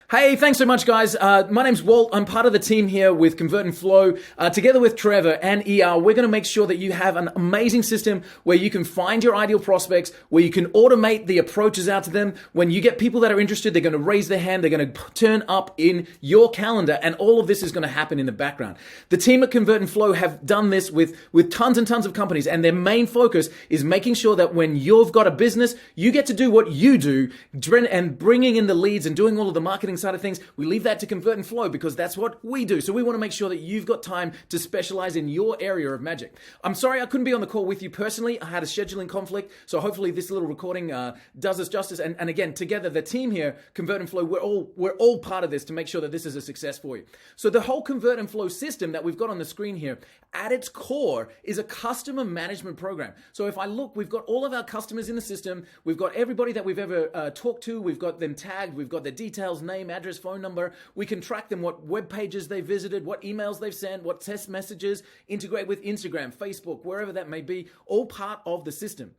Hey, thanks so much, guys. My name's Walt. I'm part of the team here with Convert and Flow. Together with Trevor and ER, we're going to make sure that you have an amazing system where you can find your ideal prospects, where you can automate the approaches out to them. When you get people that are interested, they're going to raise their hand, they're going to turn up in your calendar, and all of this is going to happen in the background. The team at Convert and Flow have done this with tons and tons of companies, and their main focus is making sure that when you've got a business, you get to do what you do, and bringing in the leads and doing all of the marketing side of things. We leave that to Convert and Flow because that's what we do. So we want to make sure that you've got time to specialize in your area of magic. I'm sorry I couldn't be on the call with you personally. I had a scheduling conflict. So hopefully this little recording does us justice. And again, together, the team here, Convert and Flow, we're all part of this to make sure that this is a success for you. So the whole Convert and Flow system that we've got on the screen here, at its core, is a customer management program. So if I look, we've got all of our customers in the system. We've got everybody that we've ever talked to. We've got them tagged. We've got their details, name, address, phone number. We can track them, what web pages they visited, what emails they've sent, what test messages, integrate with Instagram, Facebook, wherever that may be, all part of the system.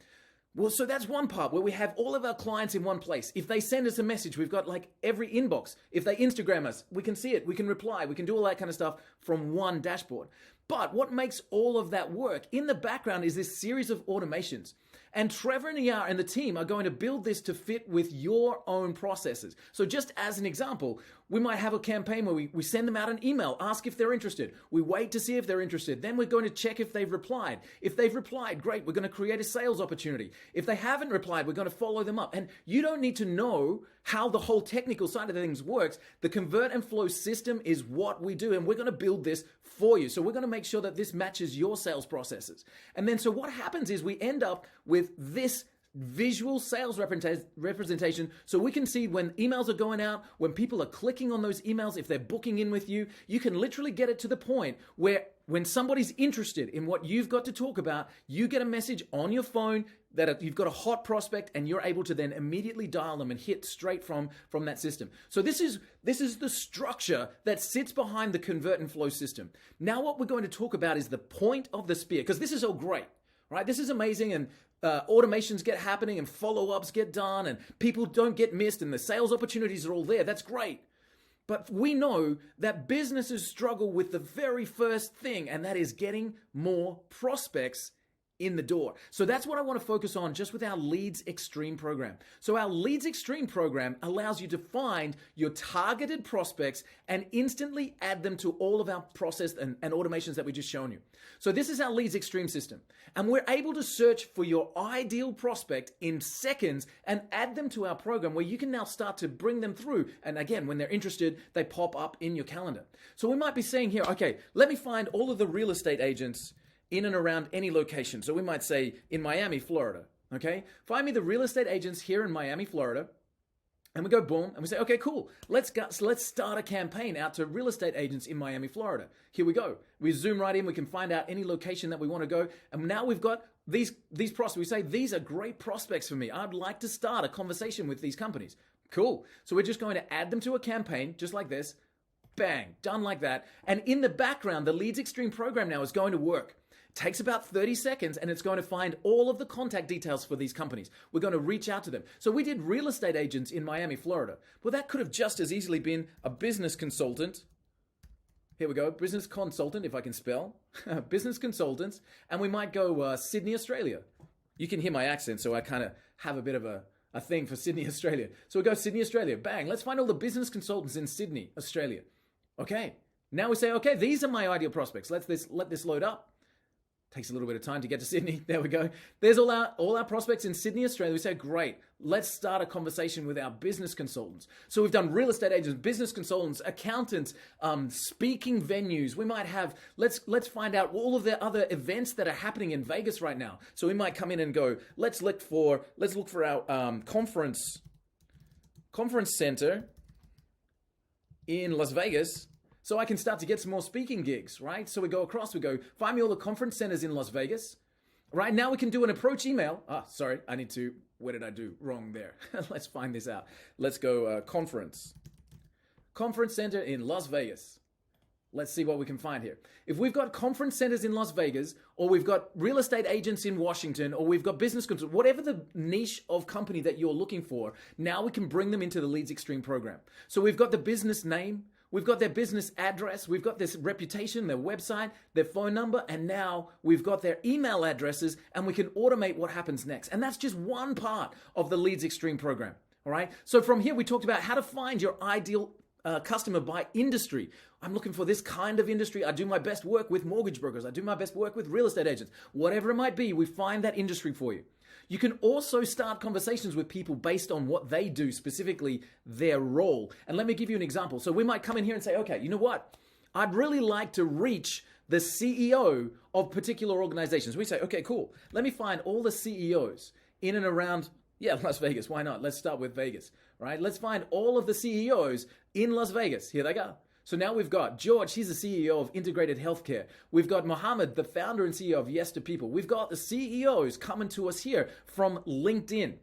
Well, so that's one part where we have all of our clients in one place. If they send us a message, we've got like every inbox. If they Instagram us, we can see it, we can reply, we can do all that kind of stuff from one dashboard. But what makes all of that work in the background is this series of automations. And Trevor and ER and the team are going to build this to fit with your own processes. So just as an example, we might have a campaign where we send them out an email, ask if they're interested. We wait to see if they're interested. Then we're going to check if they've replied. If they've replied, great, we're going to create a sales opportunity. If they haven't replied, we're going to follow them up. And you don't need to know how the whole technical side of things works. The Convert and Flow system is what we do, and we're going to build this for you. So we're going to make sure that this matches your sales processes. And then so what happens is we end up with this visual sales representation, so we can see when emails are going out, when people are clicking on those emails, if they're booking in with you. You can literally get it to the point where when somebody's interested in what you've got to talk about, you get a message on your phone that you've got a hot prospect, and you're able to then immediately dial them and hit straight from that system. So this is the structure that sits behind the Convert and Flow system. Now what we're going to talk about is the point of the spear, because this is all great, right? This is amazing, and automations get happening, and follow-ups get done, and people don't get missed, and the sales opportunities are all there. That's great. But we know that businesses struggle with the very first thing, and that is getting more prospects in the door. So that's what I want to focus on just with our LeadzExtreme program. So our LeadzExtreme program allows you to find your targeted prospects and instantly add them to all of our process and automations that we just shown you. So this is our LeadzExtreme system. And we're able to search for your ideal prospect in seconds and add them to our program, where you can now start to bring them through. And again, when they're interested, they pop up in your calendar. So we might be saying here, okay, let me find all of the real estate agents in and around any location. So we might say in Miami, Florida, okay? Find me the real estate agents here in Miami, Florida. And we go boom, and we say, okay, cool. Let's start a campaign out to real estate agents in Miami, Florida. Here we go. We zoom right in. We can find out any location that we want to go. And now we've got these prospects. We say, these are great prospects for me. I'd like to start a conversation with these companies. Cool. So we're just going to add them to a campaign just like this. Bang, done like that. And in the background, the LeadzExtreme program now is going to work. Takes about 30 seconds, and it's going to find all of the contact details for these companies. We're going to reach out to them. So we did real estate agents in Miami, Florida. Well, that could have just as easily been a business consultant. Here we go, business consultant, if I can spell. Business consultants. And we might go Sydney, Australia. You can hear my accent, so I kind of have a bit of a thing for Sydney, Australia. So we go Sydney, Australia. Bang, let's find all the business consultants in Sydney, Australia. Okay, now we say, okay, these are my ideal prospects. Let this load up. Takes a little bit of time to get to Sydney. There we go. There's all our prospects in Sydney, Australia. We say, great, let's start a conversation with our business consultants. So we've done real estate agents, business consultants, accountants, speaking venues. We might have, let's find out all of the other events that are happening in Vegas right now. So we might come in and go, let's look for our conference center in Las Vegas, so I can start to get some more speaking gigs, right? So we go across, we go, find me all the conference centers in Las Vegas. Right now we can do an approach email. Sorry, where did I do wrong there? Let's find this out. Let's go conference center in Las Vegas. Let's see what we can find here. If we've got conference centers in Las Vegas, or we've got real estate agents in Washington, or we've got business consultants, whatever the niche of company that you're looking for, now we can bring them into the LeadzExtreme program. So we've got the business name, we've got their business address, we've got this reputation, their website, their phone number, and now we've got their email addresses, and we can automate what happens next. And that's just one part of the LeadzExtreme program. All right. So from here, we talked about how to find your ideal customer by industry. I'm looking for this kind of industry. I do my best work with mortgage brokers. I do my best work with real estate agents. Whatever it might be, we find that industry for you. You can also start conversations with people based on what they do, specifically their role. And let me give you an example. So we might come in here and say, okay, you know what? I'd really like to reach the CEO of particular organizations. We say, okay, cool. Let me find all the CEOs in and around Las Vegas. Why not? Let's start with Vegas, right? Let's find all of the CEOs in Las Vegas. Here they go. So now we've got George, he's the CEO of Integrated Healthcare. We've got Mohammed, the founder and CEO of Yes to People. We've got the CEOs coming to us here from LinkedIn.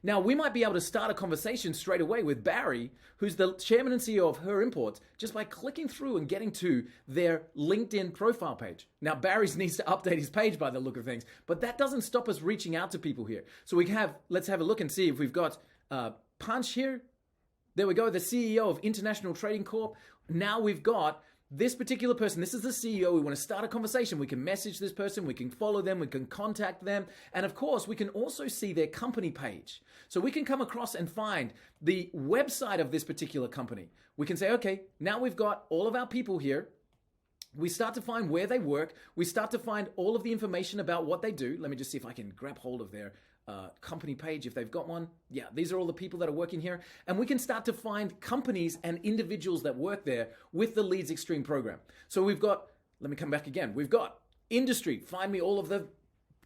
Now, we might be able to start a conversation straight away with Barry, who's the chairman and CEO of Her Imports, just by clicking through and getting to their LinkedIn profile page. Now, Barry's needs to update his page by the look of things, but that doesn't stop us reaching out to people here. So let's have a look and see if we've got Punch here. There we go, the CEO of International Trading Corp. Now we've got this particular person. This is the CEO. We want to start a conversation. We can message this person. We can follow them. We can contact them. And of course, we can also see their company page. So we can come across and find the website of this particular company. We can say, okay, now we've got all of our people here. We start to find where they work. We start to find all of the information about what they do. Let me just see if I can grab hold of their company page if they've got one. Yeah, these are all the people that are working here. And we can start to find companies and individuals that work there with the LeadzExtreme program. So we've got, let me come back again. We've got industry. Find me all of the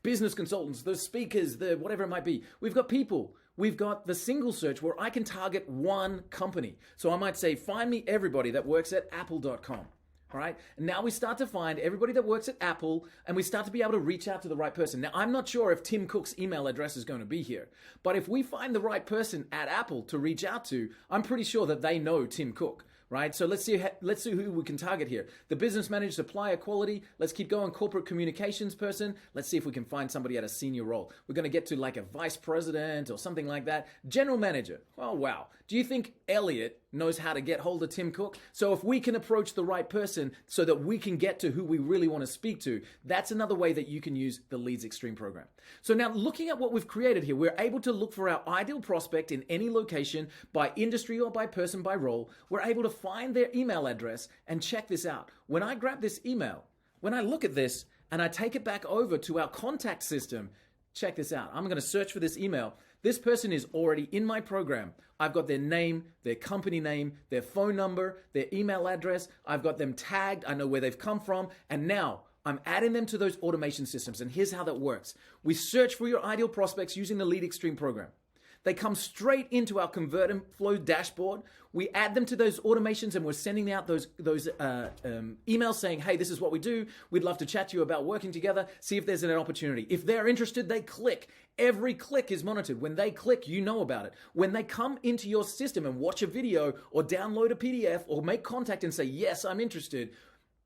business consultants, the speakers, the whatever it might be. We've got people. We've got the single search where I can target one company. So I might say, find me everybody that works at apple.com. All right. And now we start to find everybody that works at Apple, and we start to be able to reach out to the right person. Now, I'm not sure if Tim Cook's email address is going to be here, but if we find the right person at Apple to reach out to, I'm pretty sure that they know Tim Cook. Right? So let's see who we can target here. The business manager, supplier quality. Let's keep going. Corporate communications person. Let's see if we can find somebody at a senior role. We're going to get to like a vice president or something like that. General manager. Oh, wow. Do you think Elliot knows how to get hold of Tim Cook? So if we can approach the right person so that we can get to who we really want to speak to, that's another way that you can use the LeadzExtreme program. So now looking at what we've created here, we're able to look for our ideal prospect in any location by industry or by person by role. We're able to find their email address and check this out. When I grab this email, when I look at this and I take it back over to our contact system, check this out. I'm going to search for this email. This person is already in my program. I've got their name, their company name, their phone number, their email address. I've got them tagged. I know where they've come from. And now I'm adding them to those automation systems. And here's how that works. We search for your ideal prospects using the LeadzExtreme program. They come straight into our Convert and Flow dashboard. We add them to those automations, and we're sending out those emails saying, hey, this is what we do. We'd love to chat to you about working together, see if there's an opportunity. If they're interested, they click. Every click is monitored. When they click, you know about it. When they come into your system and watch a video or download a PDF or make contact and say, yes, I'm interested,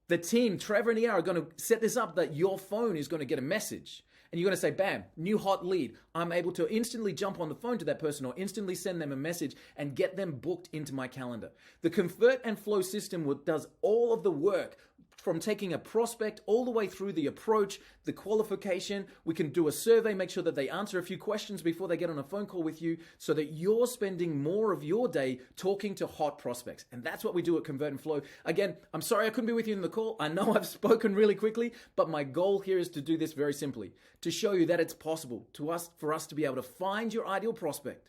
the team, Trevor and ER, are going to set this up that your phone is going to get a message. And you're going to say, bam, new hot lead. I'm able to instantly jump on the phone to that person or instantly send them a message and get them booked into my calendar. The Convert and Flow system does all of the work from taking a prospect all the way through the approach, the qualification. We can do a survey, make sure that they answer a few questions before they get on a phone call with you so that you're spending more of your day talking to hot prospects. And that's what we do at Convert and Flow. Again, I'm sorry I couldn't be with you in the call. I know I've spoken really quickly, but my goal here is to do this very simply, to show you that it's possible for us to be able to find your ideal prospect,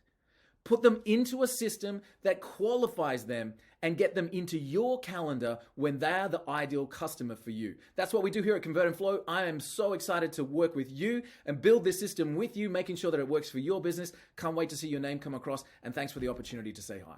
put them into a system that qualifies them, and get them into your calendar when they are the ideal customer for you. That's what we do here at Convert and Flow. I am so excited to work with you and build this system with you, making sure that it works for your business. Can't wait to see your name come across, and thanks for the opportunity to say hi.